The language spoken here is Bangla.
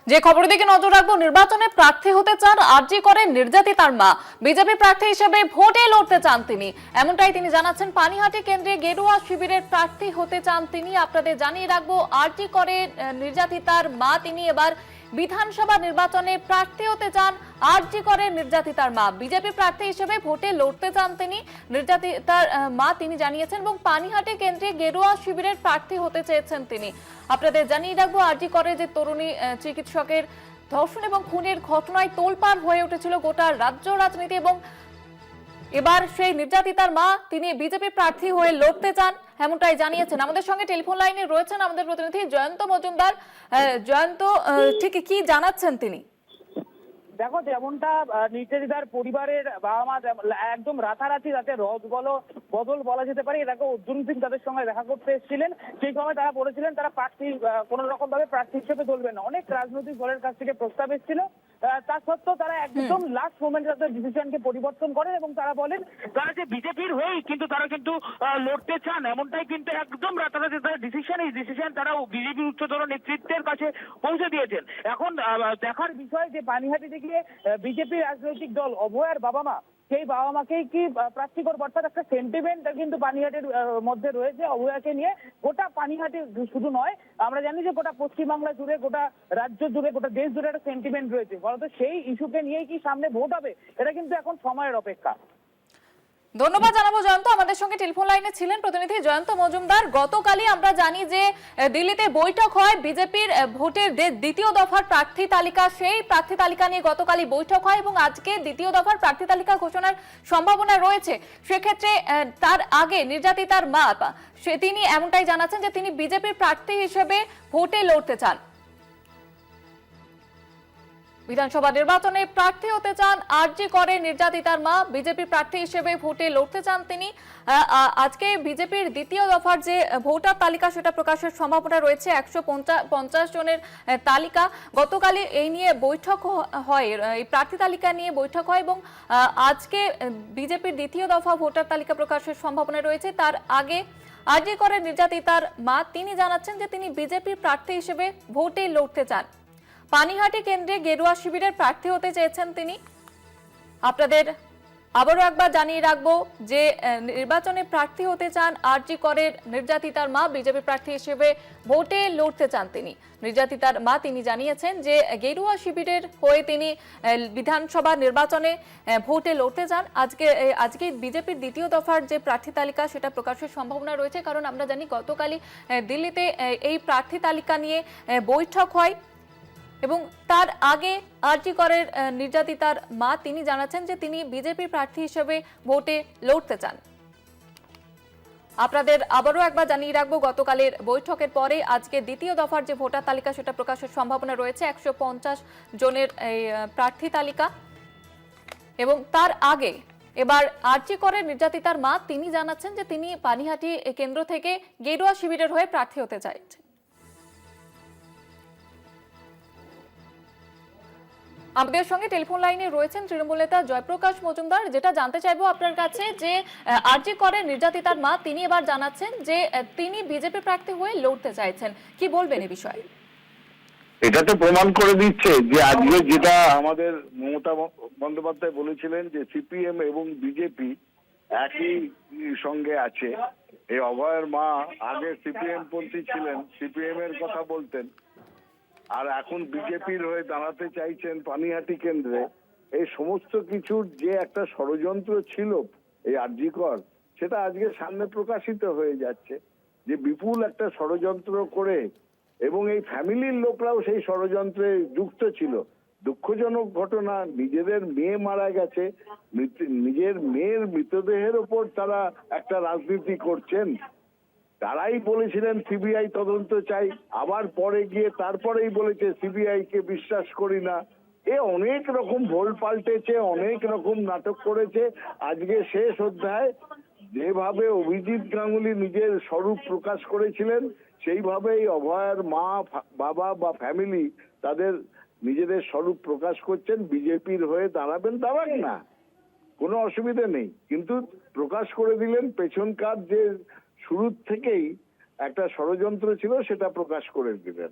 যে খবরের দিকে নজর রাখবো, নির্বাচনে প্রার্থী হতে চান আরজি করেন নির্যাতিতার মা। বিজেপি প্রার্থী হিসেবে ভোটে লড়তে চান তিনি, এমনটাই তিনি জানাচ্ছেন। পানিহাটি কেন্দ্রে গেরুয়া শিবিরের প্রার্থী হতে চান তিনি। আপনাদের জানিয়ে রাখবো, আরজি করে নির্যাতিতার মা তিনি এবার বিধানসভা নির্বাচনে প্রার্থী হতে চান। আরজি করে নির্যাতিতার মা বিজেপি প্রার্থী হিসেবে ভোটে লড়তে চান তিনি। নির্যাতিতার মা তিনি জানিয়েছেন এবং পানিহাটি কেন্দ্রে গেরুয়া শিবিরের প্রার্থী হতে চেয়েছেন তিনি। আপনাদের জানিয়ে রাখবো, আরজি করে যে তরুণী চিকিৎসকের ধর্ষণ এবং খুনের ঘটনায় তোলপাড় হয়ে উঠেছিল গোটা রাজ্য রাজনীতি, এবং এবার সেই নির্যাতিতার মা তিনি বিজেপি প্রার্থী হয়ে লড়তে চান, এমনটাই জানিয়েছেন। আমাদের সঙ্গে টেলিফোন লাইনে রয়েছেন আমাদের প্রতিনিধি জয়ন্ত মজুমদার। জয়ন্ত, ঠিক কি জানাচ্ছেন তিনি? দেখো, যেমনটা নির্যাতিতার পরিবারের বাবা মা একদম রাতারাতি রাতে বদল বলা যেতে পারে। দেখো, অর্জুন সিং তাদের সঙ্গে দেখা করতে এসেছিলেন, সেই সময় তারা বলেছিলেন তারা প্রার্থী কোনো রকম ভাবে প্রার্থী হিসেবে চলবেন না। অনেক রাজনৈতিক দলের কাছ থেকে প্রস্তাব এসেছিল, তা সত্ত্বেও তারা একদম লাস্ট মোমেন্টে তাদের ডিসিশনকে পরিবর্তন করেন এবং তারা বলেন তারা যে বিজেপির হয়েই কিন্তু তারা কিন্তু লড়তে চান। এমনটাই কিন্তু একদম রাতারাতি তাদের ডিসিশন তারা বিজেপির উচ্চতর নেতৃত্বের কাছে পৌঁছে দিয়েছেন। এখন দেখার বিষয় যে পানিহাটিতে গিয়ে বিজেপি রাজনৈতিক দল অভয়ার বাবা মা, সেই বাবা মাকেই কি প্রার্থী করবো, অর্থাৎ একটা সেন্টিমেন্ট কিন্তু পানিহাটির মধ্যে রয়েছে অভয়াকে নিয়ে। গোটা পানিহাটি শুধু নয়, আমরা জানি যে গোটা পশ্চিমবাংলা জুড়ে, গোটা রাজ্য জুড়ে, গোটা দেশ জুড়ে একটা সেন্টিমেন্ট রয়েছে। বলতো সেই ইস্যুকে নিয়েই কি সামনে ভোট হবে, এটা কিন্তু এখন সময়ের অপেক্ষা। ধন্যবাদ জানাবো জয়ন্ত। আমাদের সঙ্গে টেলিফোন লাইনে ছিলেন প্রতিনিধি জয়ন্ত মজুমদার। গতকালই আমরা জানি যে দিল্লিতে বৈঠক হয় বিজেপির ভোটের দ্বিতীয় দফার প্রার্থী তালিকা, সেই প্রার্থী তালিকা নিয়ে গতকালই বৈঠক হয় এবং আজকে দ্বিতীয় দফার প্রার্থী তালিকা ঘোষণার সম্ভাবনা রয়েছে। সেক্ষেত্রে তার আগে নির্যাতিতার মা তিনি এমনটাই জানাচ্ছেন যে তিনি বিজেপির প্রার্থী হিসেবে ভোটে লড়তে চান, বিধানসভা নির্বাচনে প্রার্থী হতে চান। আরজি করে নির্যাতিতার মা বিজেপি প্রার্থী হিসেবে ভোটে লড়তে চান তিনি। আজকে বিজেপির দ্বিতীয় দফার যে ভোটার তালিকা সেটা প্রকাশের সম্ভাবনা রয়েছে, 150 জনের তালিকা। গতকালই এই নিয়ে বৈঠক হয়, এই প্রার্থী তালিকা নিয়ে বৈঠক হয় এবং আজকে বিজেপির দ্বিতীয় দফা ভোটার তালিকা প্রকাশের সম্ভাবনা রয়েছে। তার আগে আরজি করে নির্যাতিতার মা তিনি জানাচ্ছেন যে তিনি বিজেপি প্রার্থী হিসেবে ভোটে লড়তে চান। পানিহাটি কেন্দ্রে গেরুয়া শিবিরের প্রার্থী হতে চেয়েছেন তিনি। আপনাদের আবারও একবার জানিয়ে রাখবো যে নির্বাচনে প্রার্থী হতে চান আরজি করের নির্যাতিতার মা, বিজেপি প্রার্থী হিসেবে ভোটে লড়তে চান তিনি। নির্যাতিতার মা তিনি জানিয়েছেন যে গেরুয়া শিবিরের হয়ে তিনি বিধানসভা নির্বাচনে ভোটে লড়তে চান। আজকে বিজেপির দ্বিতীয় দফার যে প্রার্থী তালিকা সেটা প্রকাশের সম্ভাবনা রয়েছে, কারণ আমরা জানি গতকালই দিল্লিতে এই প্রার্থী তালিকা নিয়ে বৈঠক হয় এবং তার আগে আরজি করের নির্যাতিতার মা তিনি জানাচ্ছেন যে তিনি বিজেপি প্রার্থী হিসেবে ভোটে লড়তে চান। আপনাদের আবারও একবার জানিয়ে রাখবো, গতকালের বৈঠকের পরে আজকে দ্বিতীয় দফার যে ভোটার তালিকা সেটা প্রকাশের সম্ভাবনা রয়েছে, 150 জনের এই প্রার্থী তালিকা। এবং তার আগে এবার আরজি করের নির্যাতিতার মা তিনি জানাচ্ছেন যে তিনি পানিহাটি কেন্দ্র থেকে গেরুয়া শিবিরের হয়ে প্রার্থী হতে চাইছেন। আমাদের সঙ্গে টেলিফোন লাইনে রয়েছেন তৃণমূল নেতা জয়প্রকাশ মজুমদার। যেটা জানতে চাইবো আপনার কাছে যে আরজি করে নির্যাতিতার মা তিনি এবার জানাচ্ছেন যে তিনি বিজেপি প্রার্থী হয়ে লড়তে চাইছেন, কি বলবেন এই বিষয়ে? এটা তো প্রমাণ করে দিচ্ছে যে আজকে যেটা আমাদের মমতা বন্দ্যোপাধ্যায় বলেছিলেন যে সিপিএম এবং বিজেপি একই সঙ্গে আছে। এই অভয়ের মা আগে সিপিএম পন্থী ছিলেন, সিপিএম এর কথা বলতেন, আর এখন বিজেপির হয়ে দাঁড়াতে চাইছেন পানিহাটি কেন্দ্রে। এই সমস্ত কিছুর যে একটা ষড়যন্ত্র ছিল এই আরজি কর, সেটা আজকে সামনে প্রকাশিত হয়ে যাচ্ছে যে বিপুল একটা ষড়যন্ত্র করে, এবং এই ফ্যামিলির লোকরাও সেই ষড়যন্ত্রে যুক্ত ছিল। দুঃখজনক ঘটনা, নিজেদের মেয়ে মারা গেছে, নিজের মেয়ের মৃতদেহের ওপর তারা একটা রাজনীতি করছেন। তারাই বলেছিলেন সিবিআই তদন্ত চাই, আবার পরে গিয়ে তারপরেই বলেছে সিবিআই কে বিশ্বাস করি না। এ অনেক রকম ভোল পাল্টেছে, অনেক রকম নাটক করেছে। আজকে শেষ অধ্যায়, যেভাবে অভিজিৎ গাঙ্গুলি নিজের স্বরূপ প্রকাশ করেছিলেন, সেইভাবেই অভয়ের মা, বাবা বা ফ্যামিলি তাদের নিজেদের স্বরূপ প্রকাশ করছেন। বিজেপির হয়ে দাঁড়াবেন, দাঁড়ান না, কোনো অসুবিধা নেই, কিন্তু প্রকাশ করে দিলেন পেছনকার যে শুরুর থেকেই একটা ষড়যন্ত্র ছিল সেটা প্রকাশ করে দিলেন।